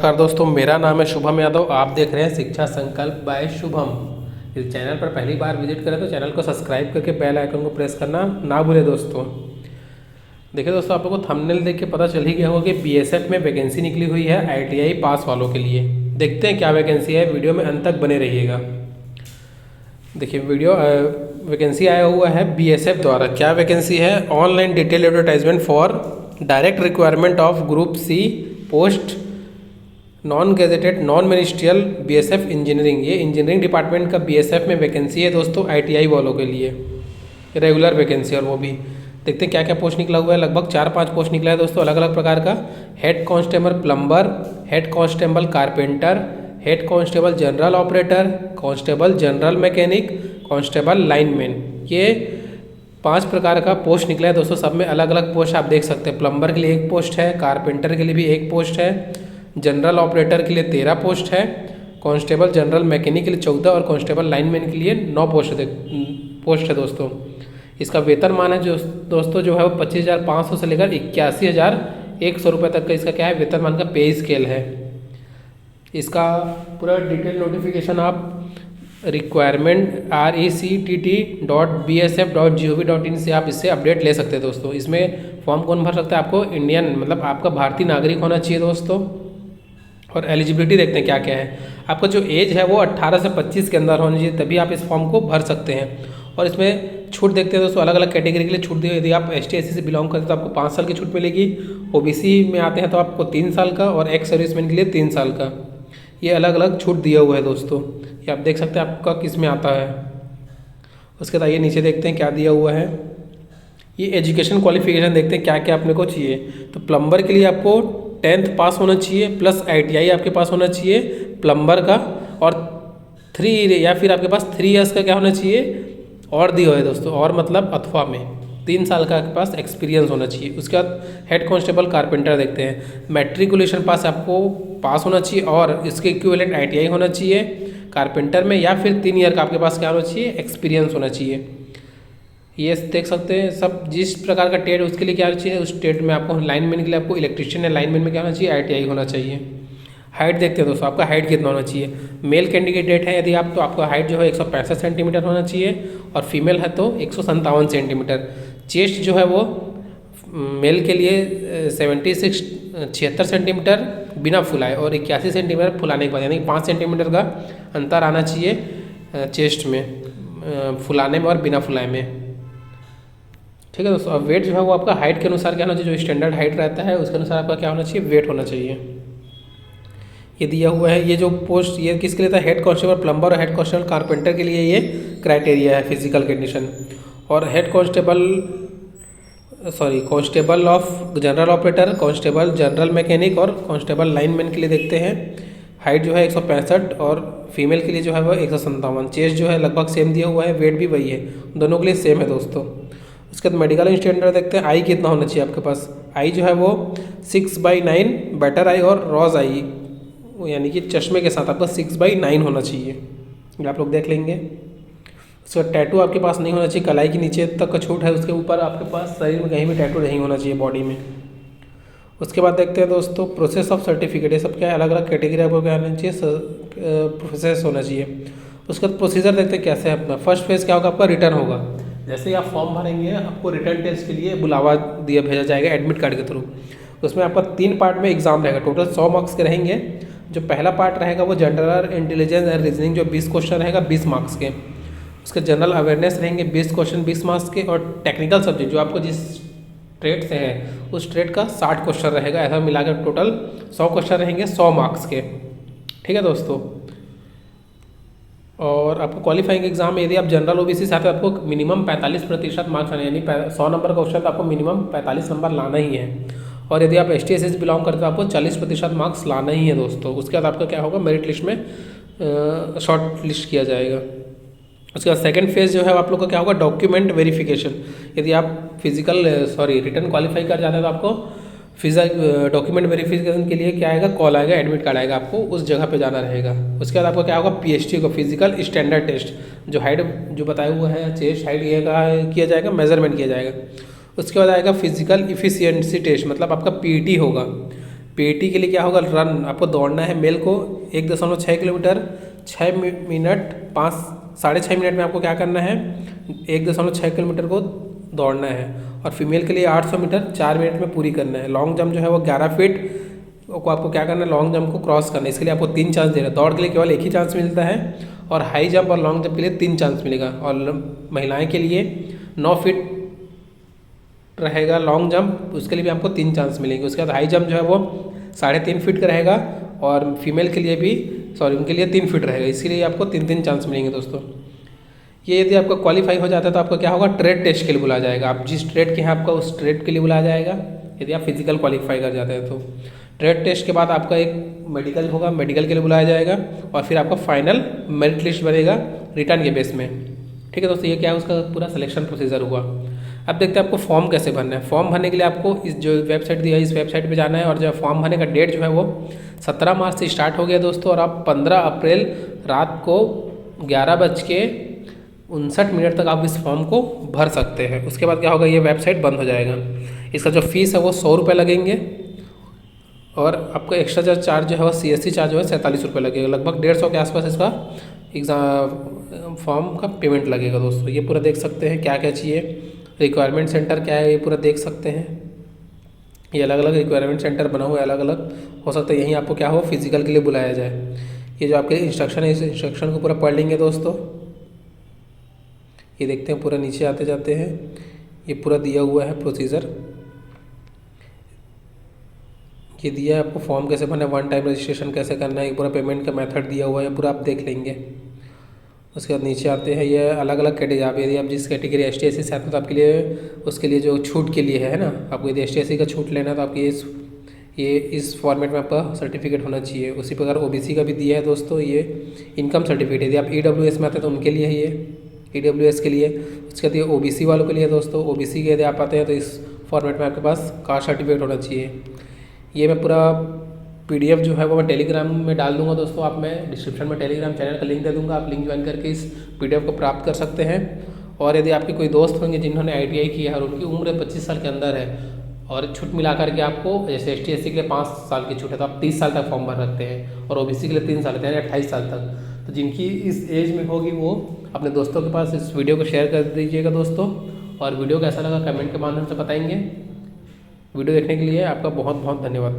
नमस्कार दोस्तों, मेरा नाम है शुभम यादव। आप देख रहे हैं शिक्षा संकल्प बाय शुभम। इस चैनल पर पहली बार विजिट करें तो चैनल को सब्सक्राइब करके बेल आइकन को प्रेस करना ना भूलें। दोस्तों देखिए दोस्तों, आप लोगों को थंबनेल देख के पता चल ही गया होगा कि बीएसएफ में वैकेंसी निकली हुई है आईटीआई पास वालों के लिए। देखते हैं क्या वैकेंसी है, वीडियो में अंत तक बने रहिएगा। देखिए वैकेंसी आया हुआ है बीएसएफ द्वारा। क्या वैकेंसी है? Online detail advertisement for direct requirement of group C post non gazetted non ministerial BSF engineering. ये इंजीनियरिंग डिपार्टमेंट का बीएसएफ में वैकेंसी है दोस्तों, आईटीआई वालों के लिए रेगुलर वैकेंसी। और वो भी देखते हैं क्या क्या पोस्ट निकला हुआ है। लगभग 4-5 पोस्ट निकला है दोस्तों, अलग अलग प्रकार का। Head constable plumber, head constable carpenter, head constable general operator, constable general mechanic, constable lineman. ये 5 प्रकार का पोस्ट निकला है दोस्तों। सब में अलग अलग पोस्ट आप देख सकते हैं। प्लम्बर के लिए 1 पोस्ट है, कारपेंटर के लिए भी 1 पोस्ट है, जनरल ऑपरेटर के लिए 13 पोस्ट है, कांस्टेबल जनरल मैकेनिक के लिए 14 और कांस्टेबल लाइनमैन के लिए 9 पोस्ट है दोस्तों। इसका वेतनमान है जो दोस्तों जो है वो 25,500 से लेकर 81,100 रुपये तक का इसका क्या है वेतनमान का पे स्केल है। इसका पूरा डिटेल नोटिफिकेशन आप रिक्वायरमेंट RECTT.BSF.gov.in से आप इससे अपडेट ले सकते हैं दोस्तों। इसमें फॉर्म कौन भर सकता है? आपको इंडियन मतलब आपका भारतीय नागरिक होना चाहिए दोस्तों। और एलिजिबिलिटी देखते हैं क्या क्या है। आपका जो एज है वो 18 से 25 के अंदर होनी चाहिए, तभी आप इस फॉर्म को भर सकते हैं। और इसमें छूट देखते हैं दोस्तों, अलग अलग कैटेगरी के लिए छूट दी है। यदि आप ST/SC से बिलोंग करते हैं तो आपको 5 साल की छूट मिलेगी। OBC में आते हैं तो आपको 3 साल का, और एक्स सर्विसमैन के लिए 3 साल का। ये अलग अलग छूट दिया हुआ है दोस्तों। ये आप देख सकते हैं आपका किस में आता है। उसके बाद ये नीचे देखते हैं क्या दिया हुआ है। ये एजुकेशन क्वालिफिकेशन देखते हैं क्या क्या अपने को चाहिए। तो प्लम्बर के लिए आपको 10th पास होना चाहिए प्लस ITI आपके पास होना चाहिए प्लम्बर का, और 3 या फिर आपके पास 3 ईयर्स का क्या होना चाहिए और दिया हुआ है दोस्तों। और मतलब अथवा में 3 साल का आपके पास एक्सपीरियंस होना चाहिए। उसके बाद हेड कांस्टेबल कारपेंटर देखते हैं। मैट्रिकुलेशन पास आपको पास होना चाहिए और इसके इक्विवेलेंट ITI होना चाहिए कारपेंटर में, या फिर 3 ईयर का आपके पास क्या होना चाहिए एक्सपीरियंस होना चाहिए। ये देख सकते हैं सब जिस प्रकार का ट्रेड उसके लिए क्या होना चाहिए। उस ट्रेड में आपको लाइनमैन के लिए आपको इलेक्ट्रिशियन या लाइनमैन में क्या होना चाहिए ITI होना चाहिए। हाइट देखते हैं दोस्तों, आपका हाइट कितना होना चाहिए। मेल कैंडिडेट है यदि आप तो आपका हाइट जो है 165 सेंटीमीटर होना चाहिए, और फीमेल है तो 157 सेंटीमीटर। चेस्ट जो है वो मेल के लिए 76 सेंटीमीटर बिना फुलाए, और 81 सेंटीमीटर फुलाने के बाद, यानी 5 सेंटीमीटर का अंतर आना चाहिए चेस्ट में फुलाने में और बिना फुलाए में। ठीक है दोस्तों। अब वेट जो है वो आपका हाइट के अनुसार क्या होना चाहिए, जो स्टैंडर्ड हाइट रहता है उसके अनुसार आपका क्या होना चाहिए वेट होना चाहिए। ये दिया हुआ है। ये जो पोस्ट ये किसके लिए था? हेड कांस्टेबल प्लम्बर और हेड कांस्टेबल कारपेंटर के लिए ये क्राइटेरिया है फिजिकल कंडीशन। और head constable of general operator, constable general mechanic और कांस्टेबल लाइनमैन के लिए देखते हैं हाइट जो है 165 और फीमेल के लिए जो है वो 157। चेस्ट जो है लगभग सेम दिया हुआ है, वेट भी वही है, दोनों के लिए सेम है दोस्तों। उसके बाद मेडिकल स्टैंडर्ड देखते हैं। आई कितना होना चाहिए आपके पास? आई जो है वो 6/9 बेटर आई और रॉज आई, यानी कि चश्मे के साथ आपका 6/9 होना चाहिए। ये आप लोग देख लेंगे। उसका टैटू आपके पास नहीं होना चाहिए, कलाई के नीचे तक का छूट है, उसके ऊपर आपके पास शरीर में कहीं भी टैटू नहीं होना चाहिए बॉडी में। उसके बाद देखते हैं दोस्तों प्रोसेस ऑफ सर्टिफिकेट। ये सब क्या है, अलग अलग कैटेगरी आपको क्या होना चाहिए प्रोसेस होना चाहिए। उसके बाद प्रोसीजर देखते हैं कैसे है अपना। फर्स्ट फेज़ क्या होगा आपका रिटर्न होगा। जैसे ही आप फॉर्म भरेंगे आपको रिटर्न टेस्ट के लिए बुलावा भेजा जाएगा एडमिट कार्ड के थ्रू। उसमें आपका 3 पार्ट में एग्जाम रहेगा, टोटल 100 मार्क्स के रहेंगे। जो पहला पार्ट रहेगा वो जनरल इंटेलिजेंस एंड रीजनिंग, जो 20 क्वेश्चन रहेगा 20 मार्क्स के। उसके जनरल अवेयरनेस रहेंगे 20 क्वेश्चन 20 मार्क्स के। और टेक्निकल सब्जेक्ट जो आपको जिस ट्रेड से है उस ट्रेड का 60 क्वेश्चन रहेगा। ऐसा मिलाकर टोटल 100 क्वेश्चन रहेंगे 100 मार्क्स के। ठीक है दोस्तों। और आपको क्वालिफाइंग एग्जाम यदि आप जनरल OBC से आते हैं आपको मिनिमम 45% मार्क्स आने, यानी 100 नंबर का क्वेश्चन तो आपको मिनिमम 45 नंबर लाना ही है। और यदि आप ST/SC से बिलोंग करते हैं आपको 40% मार्क्स लाना ही है दोस्तों। उसके बाद आपका क्या होगा मेरिट लिस्ट में शॉर्ट लिस्ट किया जाएगा। उसके बाद सेकंड फेज़ जो है आप लोग का क्या होगा डॉक्यूमेंट वेरिफिकेशन। यदि आप रिटर्न क्वालिफाई कर जाते हैं तो आपको डॉक्यूमेंट वेरिफिकेशन के लिए क्या आएगा कॉल आएगा, एडमिट कार्ड आएगा, आपको उस जगह पे जाना रहेगा। उसके बाद आपका क्या होगा PST को फिजिकल स्टैंडर्ड टेस्ट, जो हाइट जो बताया हुआ है चेस्ट हाइट ये का किया जाएगा, मेजरमेंट किया जाएगा। उसके बाद आएगा फिजिकल इफिशियंसी टेस्ट, मतलब आपका PET होगा। पीटी के लिए क्या होगा, रन आपको दौड़ना है मेल को 1.6 किलोमीटर 6 मिनट 5-6.5 मिनट में आपको क्या करना है, 1.6 किलोमीटर को दौड़ना है। और फीमेल के लिए 800 मीटर 4 मिनट में पूरी करना है। लॉन्ग जंप जो है वो 11 फीट को आपको क्या करना है, लॉन्ग जंप को क्रॉस करना है। इसके लिए आपको 3 चांस दे रहा है। दौड़ के लिए केवल 1 ही चांस मिलता है और हाई जंप और लॉन्ग जंप के लिए 3 चांस मिलेगा। और महिलाएं के लिए 9 फीट रहेगा लॉन्ग जंप, उसके लिए भी आपको 3 चांस मिलेंगे। उसके बाद हाई जंप जो है वो 3.5 फीट का रहेगा और फीमेल के लिए भी उनके लिए 3 फीट रहेगा। इसीलिए आपको 3-3 चांस मिलेंगे दोस्तों। ये यदि आपका क्वालिफाई हो जाता है तो आपका क्या होगा, ट्रेड टेस्ट के लिए बुलाया जाएगा। आप जिस ट्रेड के हैं आपका उस ट्रेड के लिए बुलाया जाएगा यदि आप फिजिकल क्वालिफाई कर जाते हैं तो। ट्रेड टेस्ट के बाद आपका एक मेडिकल होगा, मेडिकल के लिए बुलाया जाएगा और फिर आपका फाइनल मेरिट लिस्ट बनेगा रिटर्न के बेस में। ठीक है दोस्तों, ये क्या है उसका पूरा सिलेक्शन प्रोसीजर हुआ। अब देखते हैं आपको फॉर्म कैसे भरना है। फॉर्म भरने के लिए आपको इस जो वेबसाइट दिया है इस वेबसाइट पे जाना है और जो फॉर्म भरने का डेट जो है वो 17 मार्च से स्टार्ट हो गया दोस्तों और आप 15 अप्रैल रात को 11:59 तक आप इस फॉर्म को भर सकते हैं। उसके बाद क्या होगा, ये वेबसाइट बंद हो जाएगा। इसका जो फीस है वो 100 रुपये लगेंगे और आपका एक्स्ट्रा चार्ज जो है वो CSC चार्ज जो है 47 रुपये लगेगा। लगभग 150 के आसपास इसका एग्ज़ाम फॉर्म का पेमेंट लगेगा दोस्तों। ये पूरा देख सकते हैं क्या क्या चाहिए, रिक्वायरमेंट सेंटर क्या है ये पूरा देख सकते हैं। ये अलग अलग रिक्वायरमेंट सेंटर बना हुआ है, अलग अलग हो सकता है यहीं आपको क्या हो फिजिकल के लिए बुलाया जाए। ये जो आपके इंस्ट्रक्शन है इस इंस्ट्रक्शन को पूरा पढ़ लेंगे दोस्तों। ये देखते हैं पूरा नीचे आते जाते हैं, ये पूरा दिया हुआ है प्रोसीजर। ये दिया है आपको फॉर्म कैसे भरना है, 1 टाइम रजिस्ट्रेशन कैसे करना है, ये पूरा पेमेंट का मेथड दिया हुआ है, पूरा आप देख लेंगे। उसके बाद नीचे आते हैं, ये अलग अलग कैटेगरी। आप यदि आप जिस कैटेगरी ST/SC से आते हैं तो आपके लिए उसके लिए जो छूट के लिए है ना, आपको यदि ST/SC का छूट लेना है तो आपकी ये इस फॉर्मेट में आपका सर्टिफिकेट होना चाहिए। उसी प्रकार OBC का भी दिया है दोस्तों, ये इनकम सर्टिफिकेट। यदि आप EWS में आते हैं तो उनके लिए है ये, EWS के लिए। उसके बाद ये OBC वालों के लिए दोस्तों, OBC के यदि आप आते हैं तो इस फॉर्मेट में आपके पास कास्ट सर्टिफिकेट होना चाहिए। ये मैं पूरा PDF जो है वो मैं टेलीग्राम में डाल दूंगा दोस्तों। आप मैं डिस्क्रिप्शन में टेलीग्राम चैनल का लिंक दे दूंगा, आप लिंक ज्वाइन करके इस PDF को प्राप्त कर सकते हैं। और यदि आपके कोई दोस्त होंगे जिन्होंने ITI किया है और उनकी उम्र 25 साल के अंदर है और छूट मिला करके आपको जैसे ST/SC के लिए 5 साल की छूट है तो आप 30 साल तक फॉर्म भर सकते हैं और OBC के लिए 3 साल यानी 28 साल तक। तो जिनकी इस एज में होगी वो अपने दोस्तों के पास इस वीडियो को शेयर कर दीजिएगा दोस्तों। और वीडियो कैसा लगा कमेंट के माध्यम से बताएंगे। वीडियो देखने के लिए आपका बहुत बहुत धन्यवाद।